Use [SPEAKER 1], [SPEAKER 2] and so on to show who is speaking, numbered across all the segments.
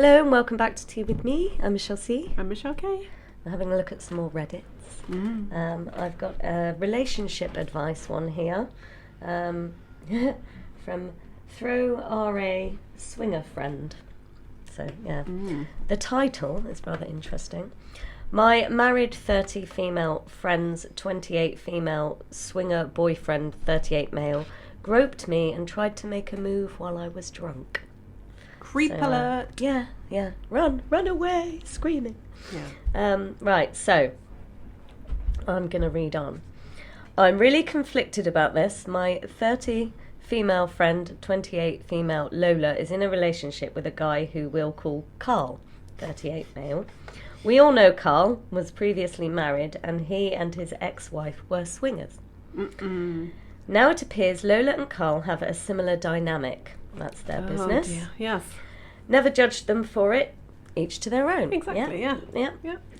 [SPEAKER 1] Hello and welcome back to Tea With Me. I'm Michelle C.
[SPEAKER 2] I'm Michelle K.
[SPEAKER 1] We're having a look at some more Reddits. I've got a relationship advice one here from Throw RA Swinger Friend. So, yeah. The title is rather interesting. My married 30 female friend's 28 female swinger boyfriend, 38 male, groped me and tried to make a move while I was drunk.
[SPEAKER 2] Creep alert.
[SPEAKER 1] Yeah. Run away, screaming.
[SPEAKER 2] Yeah.
[SPEAKER 1] Right, so I'm going to read on. I'm really conflicted about this. My 30 female friend, 28 female Lola, is in a relationship with a guy who we'll call Carl, 38 male. We all know Carl was previously married and he and his ex-wife were swingers. Now it appears Lola and Carl have a similar dynamic. That's their business.
[SPEAKER 2] Dear. Yes.
[SPEAKER 1] Never judged them for it. Each to their own.
[SPEAKER 2] Exactly, yeah.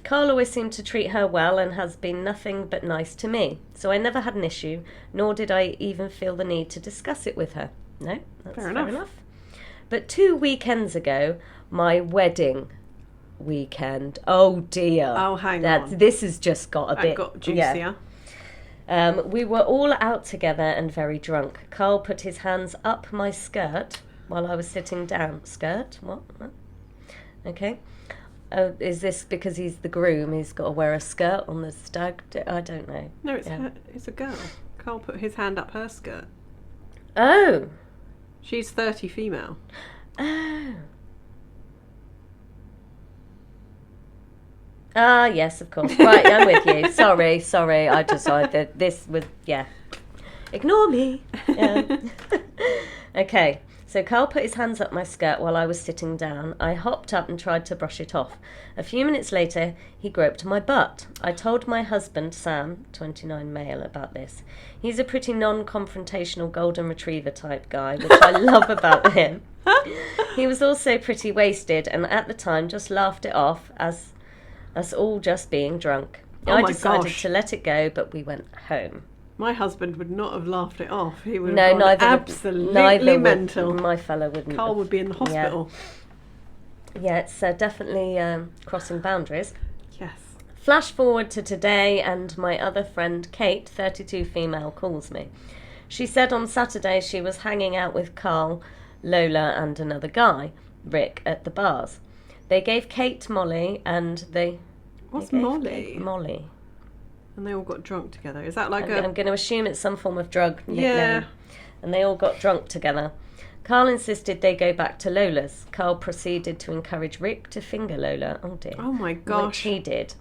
[SPEAKER 1] Carl always seemed to treat her well and has been nothing but nice to me. So I never had an issue, nor did I even feel the need to discuss it with her. No, that's fair enough. But 2 weekends ago, my wedding weekend. Oh dear.
[SPEAKER 2] Oh, hang on.
[SPEAKER 1] This has just got a bit...
[SPEAKER 2] got juicier.
[SPEAKER 1] Yeah. We were all out together and very drunk. Carl put his hands up my skirt while I was sitting down. Skirt? What? Okay. Is this because he's the groom? He's got to wear a skirt on the stag? I don't know.
[SPEAKER 2] No, it's a girl. Carl put his hand up her skirt.
[SPEAKER 1] Oh.
[SPEAKER 2] She's 30 female.
[SPEAKER 1] Oh. Ah, yes, of course. Right, I'm with you. Sorry. I decided this was, yeah. Ignore me. Yeah. Okay, so Carl put his hands up my skirt while I was sitting down. I hopped up and tried to brush it off. A few minutes later, he groped my butt. I told my husband, Sam, 29 male, about this. He's a pretty non-confrontational golden retriever type guy, which I love about him. He was also pretty wasted and at the time just laughed it off as us all just being drunk. I decided to let it go, but we went home.
[SPEAKER 2] My husband would not have laughed it off. He would
[SPEAKER 1] have
[SPEAKER 2] gone absolutely mental.
[SPEAKER 1] My fella wouldn't.
[SPEAKER 2] Carl would be in the hospital.
[SPEAKER 1] Yeah, it's definitely crossing boundaries.
[SPEAKER 2] Yes.
[SPEAKER 1] Flash forward to today, and my other friend, Kate, 32 female, calls me. She said on Saturday she was hanging out with Carl, Lola, and another guy, Rick, at the bars. They gave Kate Molly, and they...
[SPEAKER 2] What's Molly?
[SPEAKER 1] Molly.
[SPEAKER 2] And they all got drunk together. Is that like
[SPEAKER 1] I'm going to assume it's some form of drug nickname.
[SPEAKER 2] Yeah.
[SPEAKER 1] And they all got drunk together. Carl insisted they go back to Lola's. Carl proceeded to encourage Rick to finger Lola. Oh dear.
[SPEAKER 2] Oh my gosh.
[SPEAKER 1] Which he did.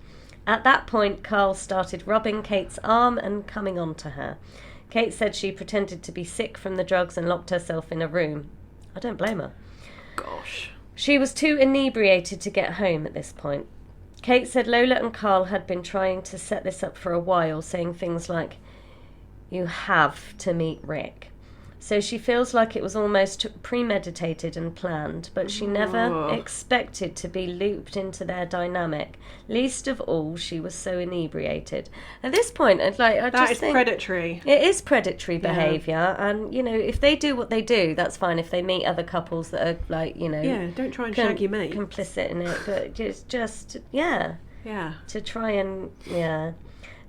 [SPEAKER 1] At that point, Carl started rubbing Kate's arm and coming on to her. Kate said she pretended to be sick from the drugs and locked herself in a room. I don't blame her.
[SPEAKER 2] Gosh.
[SPEAKER 1] She was too inebriated to get home at this point. Kate said Lola and Carl had been trying to set this up for a while, saying things like, "You have to meet Rick." So she feels like it was almost premeditated and planned, but she never expected to be looped into their dynamic. Least of all, she was so inebriated. At this point, I just think
[SPEAKER 2] predatory.
[SPEAKER 1] It is predatory behaviour, and if they do what they do, that's fine. If they meet other couples that are
[SPEAKER 2] don't try and shag your mate,
[SPEAKER 1] complicit in it, but just to try and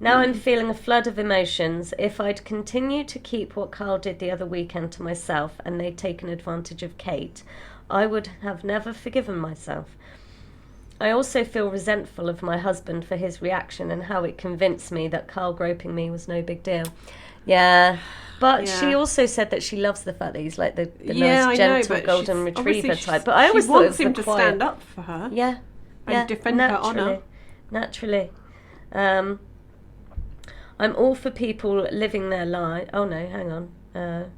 [SPEAKER 1] Now I'm feeling a flood of emotions. If I'd continued to keep what Carl did the other weekend to myself and they'd taken advantage of Kate, I would have never forgiven myself. I also feel resentful of my husband for his reaction and how it convinced me that Carl groping me was no big deal. Yeah. But she also said that she loves the fact that he's like the nice, gentle golden retriever type. But I always thought it was
[SPEAKER 2] him to stand up for her.
[SPEAKER 1] Yeah.
[SPEAKER 2] And defend her honour.
[SPEAKER 1] Naturally. I'm all for people living their life. Oh no, hang on.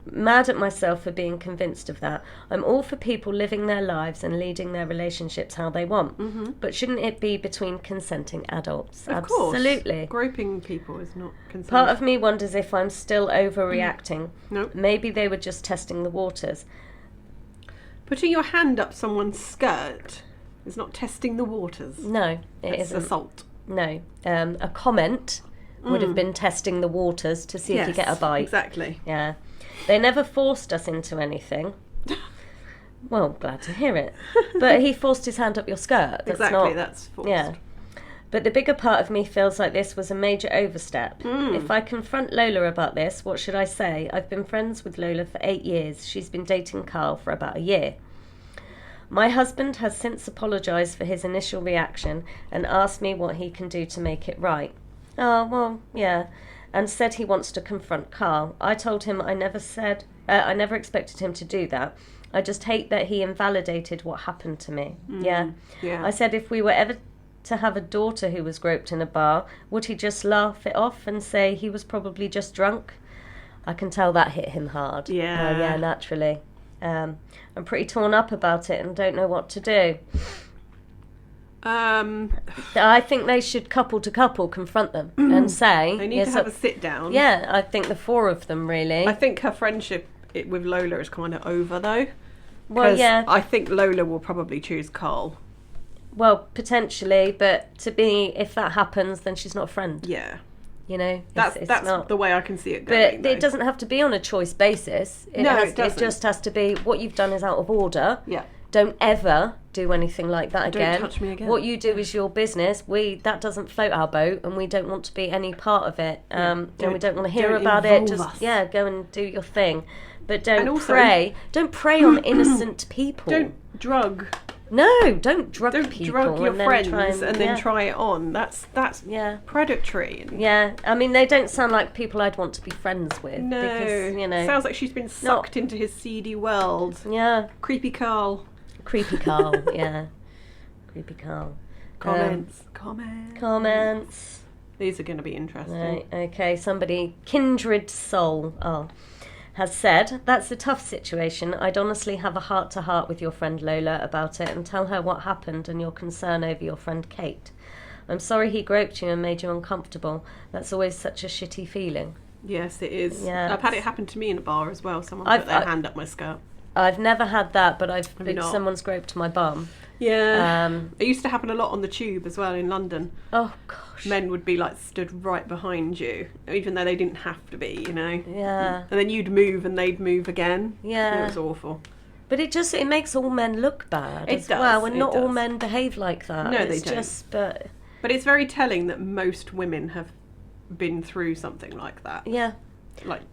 [SPEAKER 1] Mad at myself for being convinced of that. I'm all for people living their lives and leading their relationships how they want. Mm-hmm. But shouldn't it be between consenting adults?
[SPEAKER 2] Of course.
[SPEAKER 1] Absolutely.
[SPEAKER 2] Groping people is not consent.
[SPEAKER 1] Part of me wonders if I'm still overreacting.
[SPEAKER 2] Nope.
[SPEAKER 1] Maybe they were just testing the waters.
[SPEAKER 2] Putting your hand up someone's skirt is not testing the waters.
[SPEAKER 1] No, it
[SPEAKER 2] isn't. Assault.
[SPEAKER 1] No. A comment would have been testing the waters to see if you get a bite.
[SPEAKER 2] Exactly.
[SPEAKER 1] Yeah. They never forced us into anything. Well, glad to hear it. But he forced his hand up your skirt. That's
[SPEAKER 2] Exactly, that's forced.
[SPEAKER 1] Yeah. But the bigger part of me feels like this was a major overstep. If I confront Lola about this, what should I say? I've been friends with Lola for 8 years. She's been dating Carl for about a year. My husband has since apologised for his initial reaction and asked me what he can do to make it right. Oh, well, yeah. And said he wants to confront Carl. I told him I never expected him to do that. I just hate that he invalidated what happened to me. Yeah. I said if we were ever to have a daughter who was groped in a bar, would he just laugh it off and say he was probably just drunk? I can tell that hit him hard. Yeah, naturally. I'm pretty torn up about it and don't know what to do. I think they should couple to couple confront them and say
[SPEAKER 2] they need to have a sit down.
[SPEAKER 1] Yeah, I think the four of them really.
[SPEAKER 2] I think her friendship with Lola is kind of over though.
[SPEAKER 1] Well, yeah.
[SPEAKER 2] I think Lola will probably choose Carl.
[SPEAKER 1] Well, potentially, but if that happens, then she's not a friend.
[SPEAKER 2] Yeah.
[SPEAKER 1] You know,
[SPEAKER 2] that's
[SPEAKER 1] not
[SPEAKER 2] the way I can see it going.
[SPEAKER 1] But it doesn't have to be on a choice basis.
[SPEAKER 2] It doesn't.
[SPEAKER 1] It just has to be what you've done is out of order.
[SPEAKER 2] Yeah.
[SPEAKER 1] Don't ever do anything like that again.
[SPEAKER 2] Don't touch me again.
[SPEAKER 1] What you do is your business. That doesn't float our boat, and we don't want to be any part of it. And we don't want to hear about it. Just go and do your thing, but don't prey on innocent people.
[SPEAKER 2] Don't drug.
[SPEAKER 1] No, don't drug people.
[SPEAKER 2] Don't drug your friends and then try it on. That's predatory.
[SPEAKER 1] Yeah, I mean they don't sound like people I'd want to be friends with.
[SPEAKER 2] No,
[SPEAKER 1] because,
[SPEAKER 2] sounds like she's been sucked into his seedy world.
[SPEAKER 1] Yeah,
[SPEAKER 2] creepy Carl.
[SPEAKER 1] Yeah, creepy Carl.
[SPEAKER 2] Comments. These are going to be interesting.
[SPEAKER 1] Right, okay, somebody kindred soul. Has said, that's a tough situation. I'd honestly have a heart-to-heart with your friend Lola about it and tell her what happened and your concern over your friend Kate. I'm sorry he groped you and made you uncomfortable. That's always such a shitty feeling.
[SPEAKER 2] Yes, it is.
[SPEAKER 1] Yeah,
[SPEAKER 2] I've had it happen to me in a bar as well. Someone put their hand up my skirt.
[SPEAKER 1] I've never had that, but someone's groped my bum.
[SPEAKER 2] Yeah. It used to happen a lot on the tube as well in London.
[SPEAKER 1] Oh, gosh.
[SPEAKER 2] Men would be stood right behind you, even though they didn't have to be,
[SPEAKER 1] Yeah.
[SPEAKER 2] And then you'd move and they'd move again.
[SPEAKER 1] Yeah.
[SPEAKER 2] It was awful.
[SPEAKER 1] But it makes all men look bad as
[SPEAKER 2] does,
[SPEAKER 1] well, and not all men behave like that.
[SPEAKER 2] No, they don't. But it's very telling that most women have been through something like that.
[SPEAKER 1] Yeah.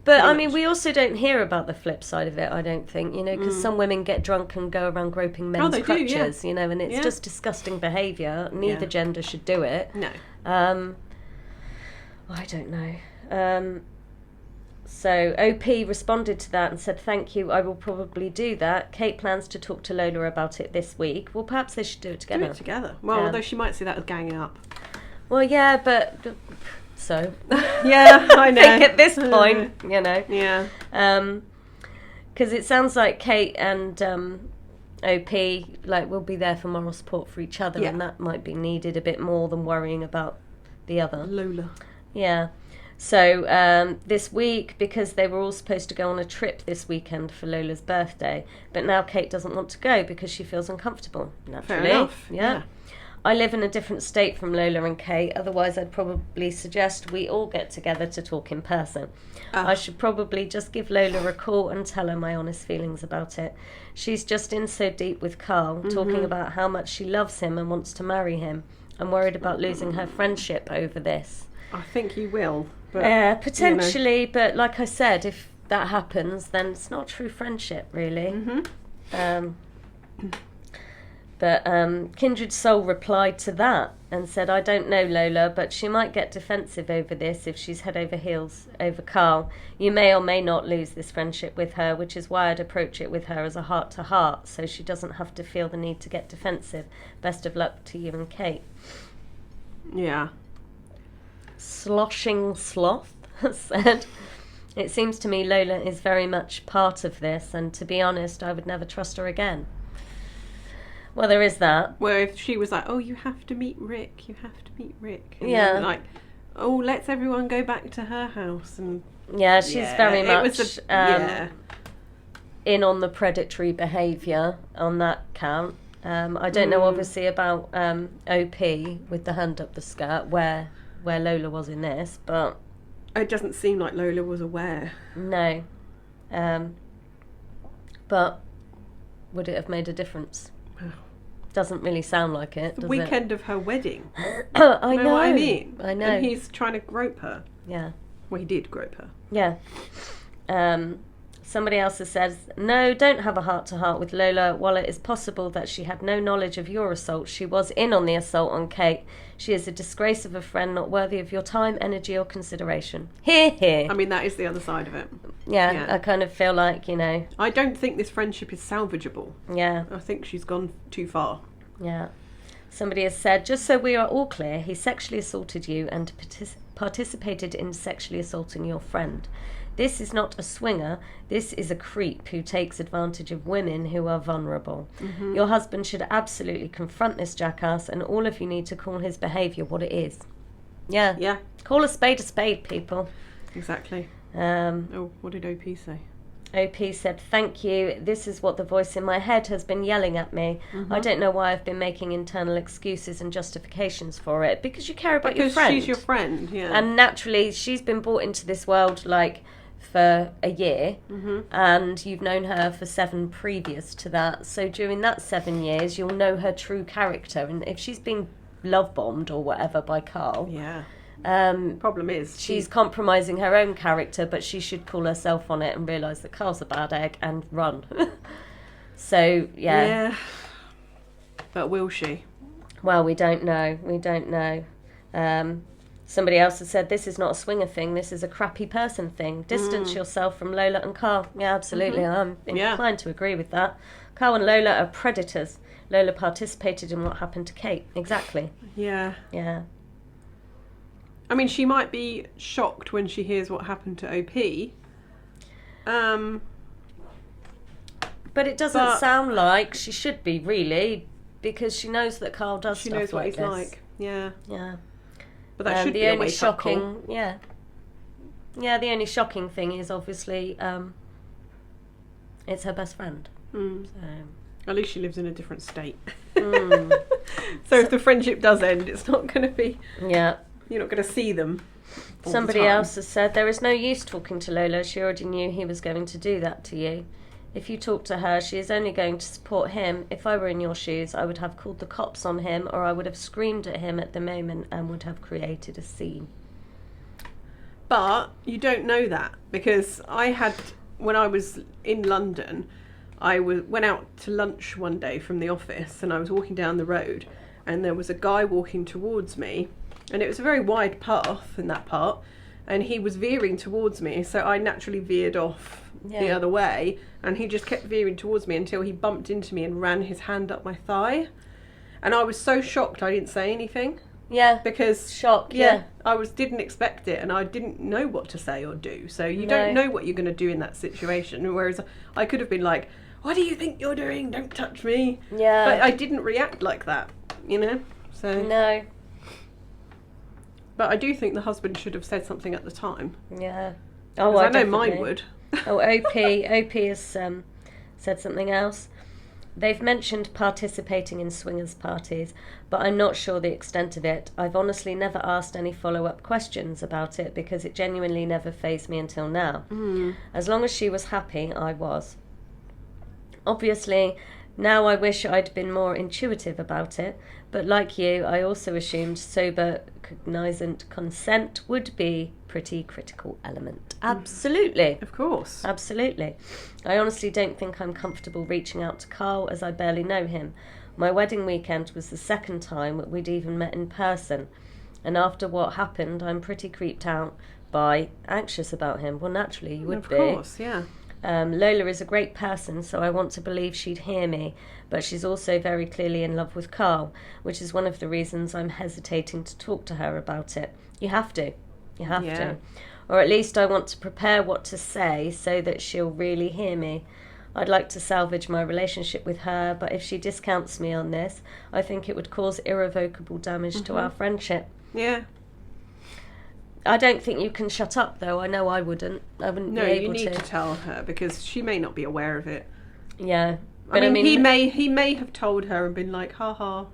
[SPEAKER 1] I mean, we also don't hear about the flip side of it, I don't think, because some women get drunk and go around groping men's crutches, and it's just disgusting behaviour. Neither gender should do it.
[SPEAKER 2] No.
[SPEAKER 1] I don't know. So OP responded to that and said, thank you, I will probably do that. Kate plans to talk to Lola about it this week. Well, perhaps they should do it together.
[SPEAKER 2] Well, although she might see that as ganging up.
[SPEAKER 1] Well, yeah, but... So
[SPEAKER 2] yeah, I know.
[SPEAKER 1] I think at this point,
[SPEAKER 2] Yeah.
[SPEAKER 1] Because it sounds like Kate and OP will be there for moral support for each other, and that might be needed a bit more than worrying about the other.
[SPEAKER 2] Lola.
[SPEAKER 1] Yeah. So this week, because they were all supposed to go on a trip this weekend for Lola's birthday, but now Kate doesn't want to go because she feels uncomfortable. Naturally.
[SPEAKER 2] Fair enough. Yeah.
[SPEAKER 1] I live in a different state from Lola and Kate, otherwise I'd probably suggest we all get together to talk in person. I should probably just give Lola a call and tell her my honest feelings about it. She's just in so deep with Carl, talking about how much she loves him and wants to marry him. I'm worried about losing her friendship over this.
[SPEAKER 2] I think you will. But,
[SPEAKER 1] potentially, but like I said, if that happens, then it's not true friendship, really. But Kindred Soul replied to that and said, I don't know, Lola, but she might get defensive over this if she's head over heels over Carl. You may or may not lose this friendship with her, which is why I'd approach it with her as a heart-to-heart, so she doesn't have to feel the need to get defensive. Best of luck to you and Kate.
[SPEAKER 2] Yeah.
[SPEAKER 1] Sloshing Sloth said, it seems to me Lola is very much part of this, and to be honest, I would never trust her again. Well, there is that.
[SPEAKER 2] Where if she was like, oh, you have to meet Rick. And
[SPEAKER 1] yeah.
[SPEAKER 2] Then oh, let's everyone go back to her house. And
[SPEAKER 1] yeah, she's very much in on the predatory behaviour on that count. I don't know, obviously, about OP with the hand up the skirt, where Lola was in this, but...
[SPEAKER 2] It doesn't seem like Lola was aware.
[SPEAKER 1] No. But... would it have made a difference? Doesn't really sound like it,
[SPEAKER 2] The
[SPEAKER 1] does
[SPEAKER 2] weekend of her wedding.
[SPEAKER 1] I
[SPEAKER 2] You
[SPEAKER 1] know
[SPEAKER 2] what I mean?
[SPEAKER 1] I know.
[SPEAKER 2] And he's trying to grope her.
[SPEAKER 1] Yeah.
[SPEAKER 2] Well, he did grope her.
[SPEAKER 1] Yeah. Somebody else has said, no, don't have a heart-to-heart with Lola. While it is possible that she had no knowledge of your assault, she was in on the assault on Kate. She is a disgrace of a friend, not worthy of your time, energy or consideration. Hear, hear.
[SPEAKER 2] I mean, that is the other side of it.
[SPEAKER 1] Yeah, I kind of feel like,
[SPEAKER 2] I don't think this friendship is salvageable.
[SPEAKER 1] Yeah.
[SPEAKER 2] I think she's gone too far.
[SPEAKER 1] Yeah. Somebody has said, just so we are all clear, he sexually assaulted you and participated in sexually assaulting your friend. This is not a swinger. This is a creep who takes advantage of women who are vulnerable. Mm-hmm. Your husband should absolutely confront this jackass, and all of you need to call his behaviour what it is. Yeah.
[SPEAKER 2] Yeah.
[SPEAKER 1] Call a spade, people.
[SPEAKER 2] Exactly. What did OP say?
[SPEAKER 1] OP said, thank you. This is what the voice in my head has been yelling at me. Mm-hmm. I don't know why I've been making internal excuses and justifications for it. Because you care about your friend.
[SPEAKER 2] Because she's your friend, yeah.
[SPEAKER 1] And naturally, she's been brought into this world, for a year, mm-hmm. and you've known her for 7 previous to that. So during that 7 years, you'll know her true character. And if she's been love-bombed or whatever by Carl...
[SPEAKER 2] Yeah. Problem is...
[SPEAKER 1] She's compromising her own character, but she should call herself on it and realise that Carl's a bad egg and run. So, yeah.
[SPEAKER 2] Yeah. But will she?
[SPEAKER 1] Well, we don't know. We don't know. Somebody else has said, this is not a swinger thing, this is a crappy person thing. Distance yourself from Lola and Carl. Yeah, absolutely. Mm-hmm. I'm inclined to agree with that. Carl and Lola are predators. Lola participated in what happened to Kate. Exactly.
[SPEAKER 2] Yeah.
[SPEAKER 1] Yeah.
[SPEAKER 2] I mean, she might be shocked when she hears what happened to OP.
[SPEAKER 1] But it doesn't sound like she should be, really, because she knows that Carl does stuff like this.
[SPEAKER 2] She knows what he's like. Yeah.
[SPEAKER 1] Yeah.
[SPEAKER 2] But that should be a wake-up call.
[SPEAKER 1] Yeah. Yeah, the only shocking thing is, obviously, it's her best friend.
[SPEAKER 2] Mm.
[SPEAKER 1] So.
[SPEAKER 2] At least she lives in a different state. So if the friendship does end, it's not going to be...
[SPEAKER 1] Yeah.
[SPEAKER 2] You're not going to see them.
[SPEAKER 1] Somebody else has said, there is no use talking to Lola. She already knew he was going to do that to you. If you talk to her, she is only going to support him. If I were in your shoes, I would have called the cops on him, or I would have screamed at him at the moment and would have created a scene.
[SPEAKER 2] But you don't know that, because when I was in London, I went out to lunch one day from the office, and I was walking down the road, and there was a guy walking towards me, and it was a very wide path in that part, and he was veering towards me, so I naturally veered off the other way, and he just kept veering towards me until he bumped into me and ran his hand up my thigh, and I was so shocked I didn't say anything.
[SPEAKER 1] Yeah,
[SPEAKER 2] because
[SPEAKER 1] shock. Yeah,
[SPEAKER 2] I didn't expect it, and I didn't know what to say or do. So you don't know what you're going to do in that situation. Whereas I could have been like, "What do you think you're doing? Don't touch me."
[SPEAKER 1] Yeah,
[SPEAKER 2] but I didn't react like that, So
[SPEAKER 1] no.
[SPEAKER 2] But I do think the husband should have said something at the time.
[SPEAKER 1] Yeah.
[SPEAKER 2] Oh, I know mine would.
[SPEAKER 1] OP has said something else. They've mentioned participating in swingers parties, but I'm not sure the extent of it. I've honestly never asked any follow-up questions about it because it genuinely never fazed me until now. Mm. As long as she was happy, I was. Obviously, now I wish I'd been more intuitive about it, but like you, I also assumed sober, cognizant consent would be pretty critical element. Absolutely.
[SPEAKER 2] Of course.
[SPEAKER 1] Absolutely. I honestly don't think I'm comfortable reaching out to Carl as I barely know him. My wedding weekend was the second time we'd even met in person. And after what happened, I'm pretty creeped out by, anxious about him. Well, naturally, you would be.
[SPEAKER 2] Of course, yeah.
[SPEAKER 1] Lola is a great person, so I want to believe she'd hear me, but she's also very clearly in love with Carl, which is one of the reasons I'm hesitating to talk to her about it. You have to. You have to. Or at least I want to prepare what to say so that she'll really hear me. I'd like to salvage my relationship with her, but if she discounts me on this, I think it would cause irrevocable damage to our friendship.
[SPEAKER 2] Yeah.
[SPEAKER 1] I don't think you can shut up, though. I know I wouldn't. I wouldn't be able to.
[SPEAKER 2] No, you need to tell her, because she may not be aware of it.
[SPEAKER 1] Yeah.
[SPEAKER 2] But I mean, he may have told her and been like, ha ha.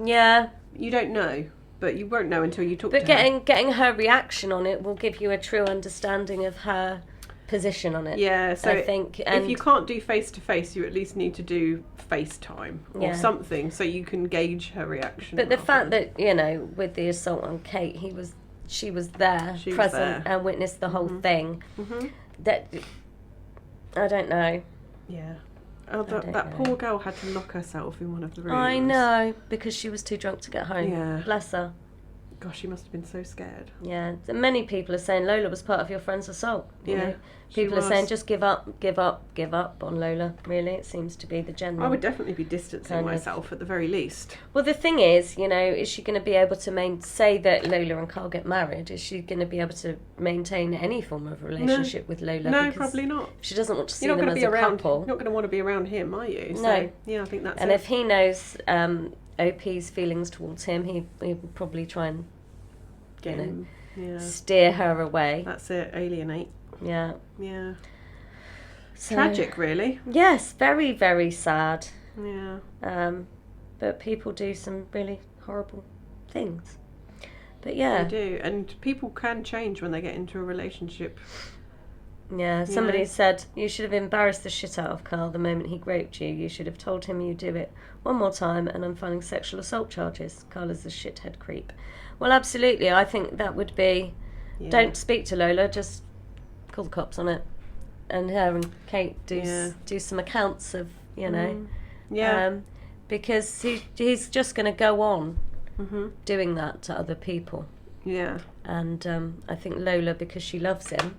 [SPEAKER 1] Yeah.
[SPEAKER 2] You don't know, but you won't know until you talk to her.
[SPEAKER 1] But getting her reaction on it will give you a true understanding of her position on it.
[SPEAKER 2] Yeah, so
[SPEAKER 1] I think, and
[SPEAKER 2] if you can't do face to face, you at least need to do FaceTime or something so you can gauge her reaction.
[SPEAKER 1] But the fact that, you know, with the assault on Kate, she was there, present, and witnessed the whole thing. That I don't know.
[SPEAKER 2] Yeah. Oh, that poor girl had to lock herself in one of the rooms.
[SPEAKER 1] I know, because she was too drunk to get home.
[SPEAKER 2] Yeah.
[SPEAKER 1] Bless her.
[SPEAKER 2] Gosh, she must have been so scared.
[SPEAKER 1] Yeah. Many people are saying Lola was part of your friend's assault. You know? People are saying just give up on Lola, really. It seems to be the general.
[SPEAKER 2] I would definitely be distancing myself at the very least.
[SPEAKER 1] Well, the thing is, you know, is she going to be able to say that Lola and Carl get married? Is she going to be able to maintain any form of relationship with Lola?
[SPEAKER 2] No, probably not.
[SPEAKER 1] She doesn't want to see them as a couple.
[SPEAKER 2] You're not going to want to be around him, are you? So,
[SPEAKER 1] no.
[SPEAKER 2] Yeah, I think that's
[SPEAKER 1] and if he knows OP's feelings towards him, he will probably try and steer her away.
[SPEAKER 2] That's it, alienate.
[SPEAKER 1] Yeah.
[SPEAKER 2] Yeah. So, tragic, really.
[SPEAKER 1] Yes, very, very sad.
[SPEAKER 2] Yeah.
[SPEAKER 1] But people do some really horrible things. But yeah.
[SPEAKER 2] They do. And people can change when they get into a relationship.
[SPEAKER 1] Yeah, somebody said, you should have embarrassed the shit out of Carl the moment he groped you. You should have told him you'd do it one more time and I'm filing sexual assault charges. Carl is a shithead creep. Well, absolutely. I think that would be... Yeah. Don't speak to Lola, just call the cops on it. And her and Kate do some accounts of, you know... because he's just going to go on doing that to other people.
[SPEAKER 2] Yeah.
[SPEAKER 1] And I think Lola, because she loves him...